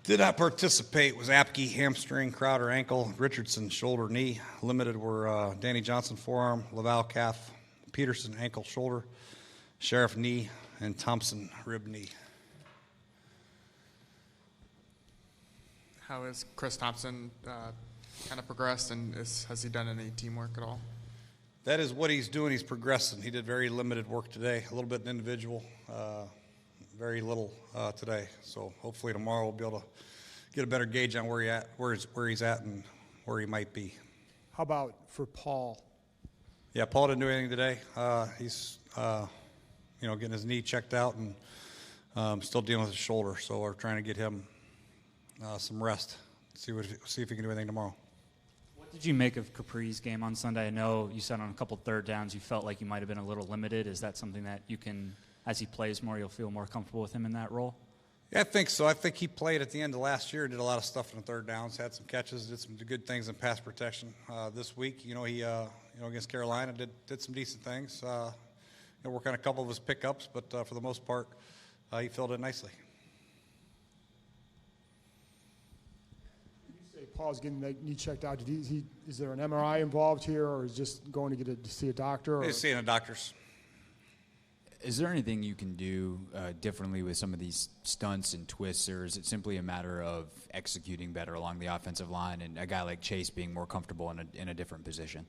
Did not participate was Apke, hamstring, Crowder, ankle, Richardson, shoulder, knee. Limited were Danny Johnson, forearm, Laval, calf, Peterson, ankle, shoulder, Sheriff, knee, and Thompson, rib, knee. How has Chris Thompson kind of progressed, and has he done any teamwork at all? That is what he's doing. He's progressing. He did very limited work today, a little bit in individual, very little today. So hopefully tomorrow we'll be able to get a better gauge on where he's at and where he might be. How about for Paul? Yeah, Paul didn't do anything today. He's getting his knee checked out and still dealing with his shoulder. So we're trying to get him some rest. See if he can do anything tomorrow. What did you make of Capri's game on Sunday? I know you said on a couple third downs you felt like you might have been a little limited. Is that something that you can, as he plays more, you'll feel more comfortable with him in that role? Yeah, I think so. I think he played at the end of last year, did a lot of stuff in the third downs, had some catches, did some good things in pass protection. This week, he against Carolina did some decent things. Work on a couple of his pickups, but for the most part, he filled in nicely. Paul's getting that knee checked out. Is there an MRI involved here, or is just going to see a doctor? He's seeing a doctor's. Is there anything you can do differently with some of these stunts and twists, or is it simply a matter of executing better along the offensive line and a guy like Chase being more comfortable in a different position?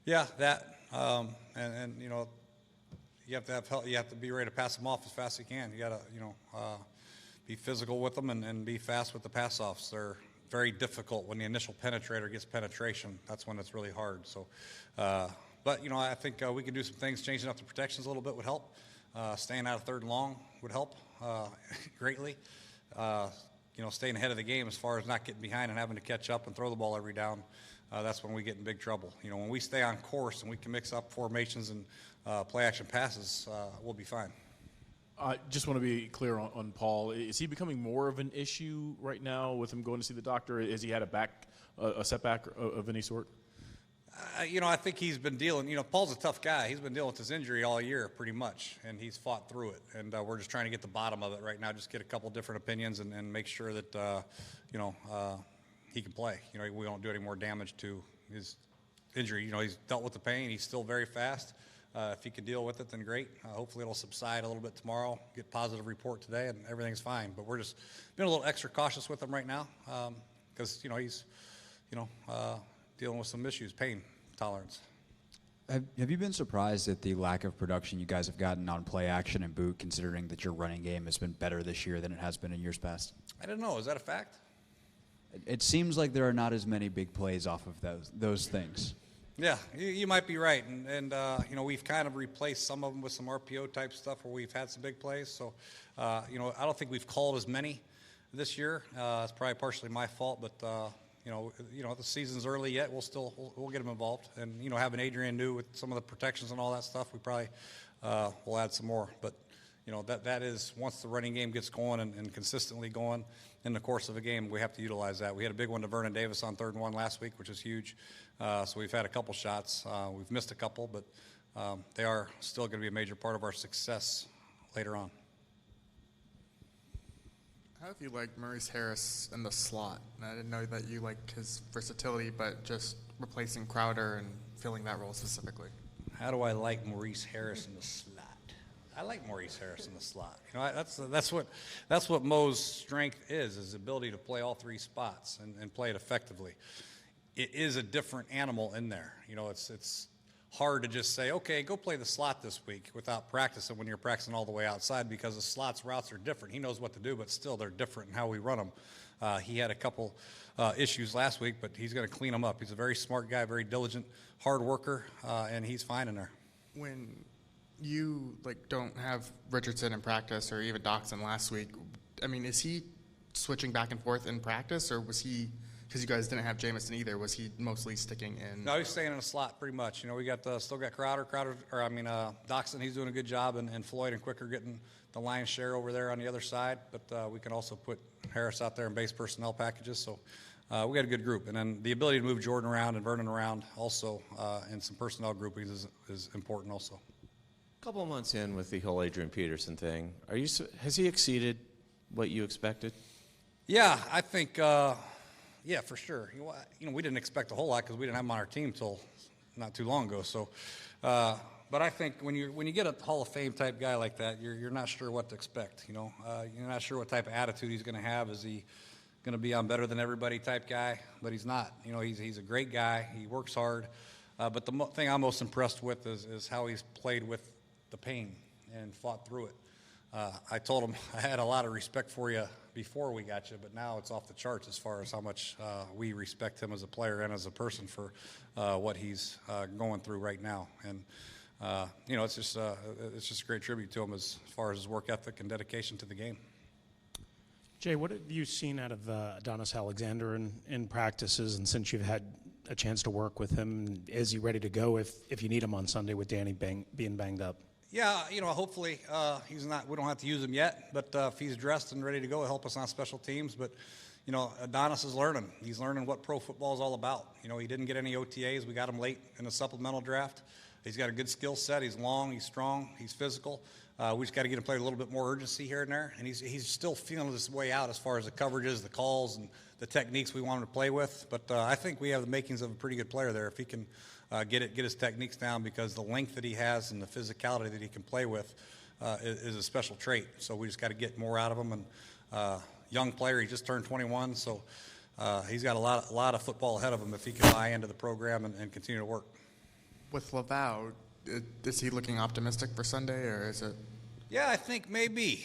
Yeah, that and you have to have help. You have to be ready to pass them off as fast as you can. You got to be physical with them and be fast with the pass offs. They're very difficult when the initial penetrator gets penetration. That's when it's really hard. So, but I think we could do some things. Changing up the protections a little bit would help. Staying out of third and long would help greatly. Staying ahead of the game as far as not getting behind and having to catch up and throw the ball every down. That's when we get in big trouble. When we stay on course and we can mix up formations and play action passes, we'll be fine. I just want to be clear on Paul. Is he becoming more of an issue right now with him going to see the doctor? Has he had a setback of any sort? I think he's been dealing. Paul's a tough guy. He's been dealing with his injury all year pretty much, and he's fought through it. And we're just trying to get the bottom of it right now, just get a couple different opinions and make sure that, he can play. We don't do any more damage to his injury. He's dealt with the pain. He's still very fast. If he can deal with it, then great. Hopefully it'll subside a little bit tomorrow, get positive report today, and everything's fine. But we're just being a little extra cautious with him right now because, he's, dealing with some issues, pain tolerance. Have you been surprised at the lack of production you guys have gotten on play action and boot, considering that your running game has been better this year than it has been in years past? I don't know. Is that a fact? It seems like there are not as many big plays off of those things. Yeah, you might be right, and we've kind of replaced some of them with some RPO type stuff where we've had some big plays. So, I don't think we've called as many this year. It's probably partially my fault, but the season's early yet. We'll get them involved, and having Adrian New with some of the protections and all that stuff, we probably will add some more. But that is once the running game gets going and consistently going in the course of a game, we have to utilize that. We had a big one to Vernon Davis on 3rd and 1 last week, which is huge. So we've had a couple shots. We've missed a couple, but they are still going to be a major part of our success later on. How do you like Maurice Harris in the slot? And I didn't know that you liked his versatility, but just replacing Crowder and filling that role specifically. How do I like Maurice Harris in the slot? I like Maurice Harris in the slot. That's what Mo's strength is his ability to play all three spots and play it effectively. It is a different animal in there. It's hard to just say, okay, go play the slot this week without practicing when you're practicing all the way outside, because the slot's routes are different. He knows what to do, but still they're different in how we run them. He had a couple issues last week, but he's going to clean them up. He's a very smart guy, very diligent, hard worker, and he's fine in there. When you don't have Richardson in practice or even Doxson last week, is he switching back and forth in practice, or was he? Because you guys didn't have Jamison either. Was he mostly sticking in? No, he's staying in the slot pretty much. We still got Crowder, Doxson. He's doing a good job, and Floyd and Quicker getting the lion's share over there on the other side. But we can also put Harris out there in base personnel packages. So we got a good group, and then the ability to move Jordan around and Vernon around also, and some personnel groupings is important also. A couple of months in with the whole Adrian Peterson thing, has he exceeded what you expected? Yeah, I think, yeah, for sure. We didn't expect a whole lot because we didn't have him on our team till not too long ago. So, but I think when you get a Hall of Fame type guy like that, you're not sure what to expect. You're not sure what type of attitude he's going to have. Is he going to be on better than everybody type guy? But he's not. He's a great guy. He works hard. But the thing I'm most impressed with is how he's played with the pain and fought through it. I told him I had a lot of respect for you before we got you, but now it's off the charts as far as how much we respect him as a player and as a person for what he's going through right now. And it's just a great tribute to him as far as his work ethic and dedication to the game. Jay, what have you seen out of Adonis Alexander in practices, and since you've had a chance to work with him, is he ready to go if you need him on Sunday with Danny being banged up? Yeah, hopefully he's not. We don't have to use him yet, but if he's dressed and ready to go, he'll help us on special teams. But Adonis is learning. He's learning what pro football is all about. He didn't get any OTAs. We got him late in the supplemental draft. He's got a good skill set. He's long. He's strong. He's physical. We just got to get him played a little bit more urgency here and there. And he's still feeling his way out as far as the coverages, the calls, and the techniques we want him to play with. But I think we have the makings of a pretty good player there if he can get his techniques down, because the length that he has and the physicality that he can play with is a special trait. So we just got to get more out of him. And young player, he just turned 21, so he's got a lot of football ahead of him if he can buy into the program and continue to work. With Laval, is he looking optimistic for Sunday, or is it? Yeah, I think maybe.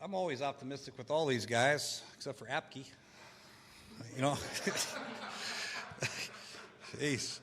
I'm always optimistic with all these guys, except for Apke. Jeez.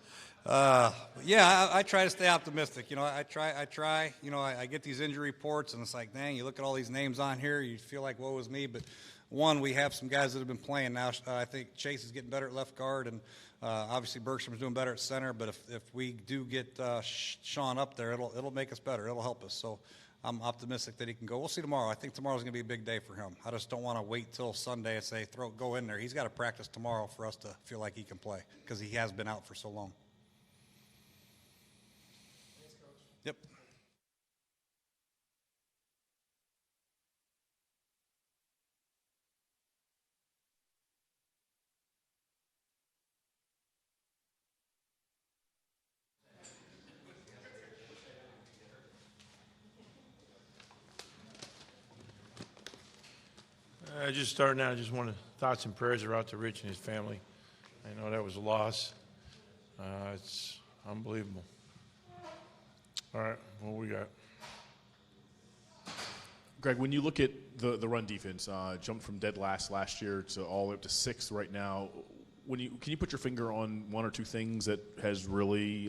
Yeah, I try to stay optimistic. I try. I get these injury reports, and it's like, dang, you look at all these names on here, you feel like, woe is me. But one, we have some guys that have been playing now. I think Chase is getting better at left guard, and obviously Bergstrom's doing better at center. But if we do get Sean up there, it'll make us better. It'll help us. So I'm optimistic that he can go. We'll see tomorrow. I think tomorrow's going to be a big day for him. I just don't want to wait till Sunday and say, go in there. He's got to practice tomorrow for us to feel like he can play, because he has been out for so long. Yep. Just starting out, I just want to thoughts and prayers are out to Rich and his family. I know that was a loss. It's unbelievable. All right, what we got? Greg, when you look at the run defense, jumped from dead last year to all the way up to 6th right now. Can you put your finger on one or two things that has really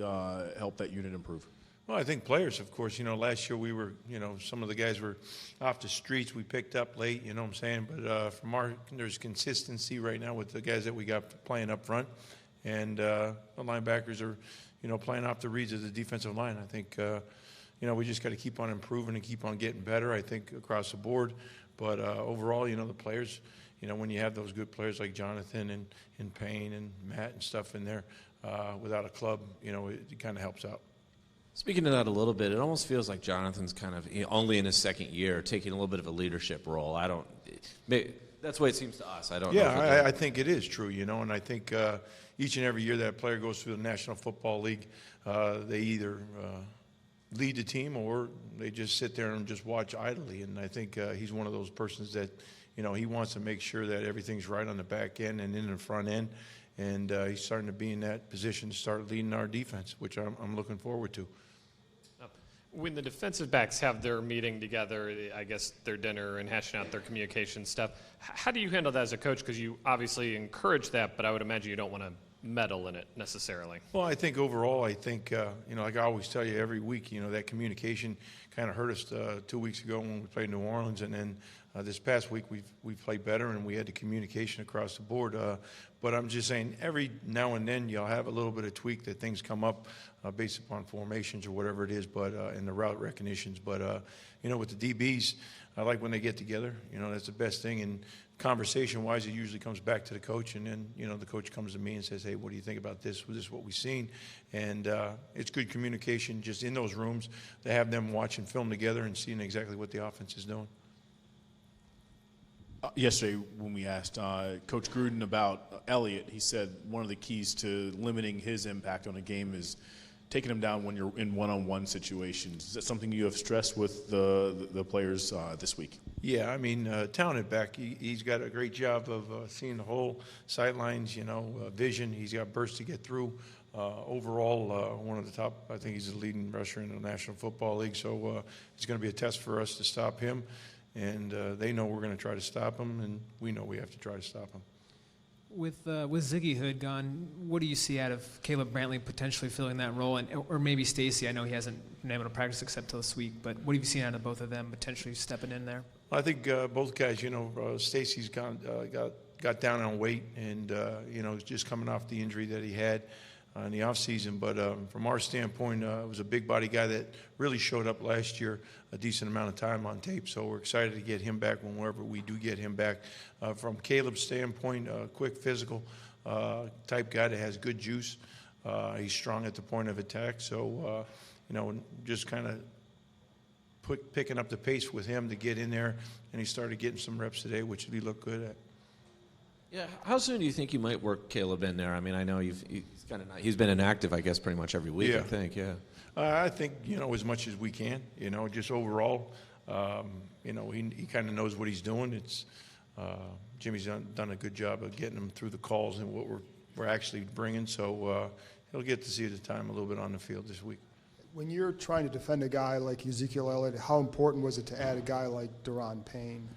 helped that unit improve? Well, I think players, of course. Last year we were, some of the guys were off the streets. We picked up late, you know what I'm saying? But there's consistency right now with the guys that we got playing up front. And the linebackers are, playing off the reads of the defensive line. I think, we just got to keep on improving and keep on getting better, I think, across the board. But overall, the players, when you have those good players like Jonathan and Payne and Matt and stuff in there, without a club, it kind of helps out. Speaking of that a little bit, it almost feels like Jonathan's kind of only in his second year, taking a little bit of a leadership role. That's the way it seems to us. I don't know. Yeah, I think it is true, and I think each and every year that player goes through the National Football League, they either lead the team or they just sit there and just watch idly. And I think he's one of those persons that, he wants to make sure that everything's right on the back end and in the front end. And he's starting to be in that position to start leading our defense, which I'm looking forward to. When the defensive backs have their meeting together, I guess their dinner and hashing out their communication stuff, how do you handle that as a coach? Because you obviously encourage that, but I would imagine you don't want to meddle in it necessarily. Well, I think overall, like I always tell you every week, that communication kind of hurt us 2 weeks ago when we played New Orleans, and then this past week we've played better and we had the communication across the board. But I'm just saying every now and then you'll have a little bit of tweak that things come up based upon formations or whatever it is, but in the route recognitions. But with the DBs, I like when they get together. That's the best thing. And conversation-wise, it usually comes back to the coach, and then the coach comes to me and says, "Hey, what do you think about this? Was this what we've seen?" And it's good communication just in those rooms to have them watching film together and seeing exactly what the offense is doing. Yesterday, when we asked Coach Gruden about Elliott, he said one of the keys to limiting his impact on a game is taking him down when you're in one-on-one situations. Is that something you have stressed with the players this week? Yeah, I mean, talented back. He's got a great job of seeing the whole sidelines, vision. He's got bursts to get through. Overall, one of the top, I think he's the leading rusher in the National Football League. So it's going to be a test for us to stop him. And they know we're going to try to stop him, and we know we have to try to stop him. With Ziggy Hood gone, what do you see out of Caleb Brantley potentially filling that role, or maybe Stacy? I know he hasn't been able to practice except till this week, but what have you seen out of both of them potentially stepping in there? I think both guys, Stacy's got down on weight, and just coming off the injury that he had in the offseason. But from our standpoint, it was a big body guy that really showed up last year a decent amount of time on tape. So we're excited to get him back whenever we do get him back. From Caleb's standpoint, quick, physical type guy that has good juice. He's strong at the point of attack. So, just kind of picking up the pace with him to get in there. And he started getting some reps today, which he looked good at. Yeah, how soon do you think you might work Caleb in there? I mean, I know he's been inactive, I guess, pretty much every week. Yeah. I think, yeah. I think as much as we can. Just overall, he kind of knows what he's doing. It's Jimmy's done a good job of getting him through the calls and what we're actually bringing. So he'll get to see the time a little bit on the field this week. When you're trying to defend a guy like Ezekiel Elliott, how important was it to add a guy like Daron Payne?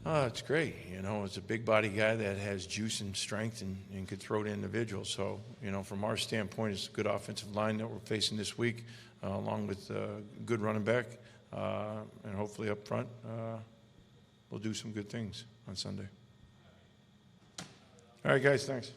It's great. It's a big body guy that has juice and strength and could throw to individuals. So, from our standpoint, it's a good offensive line that we're facing this week, along with a good running back. And hopefully up front, we'll do some good things on Sunday. All right, guys, thanks.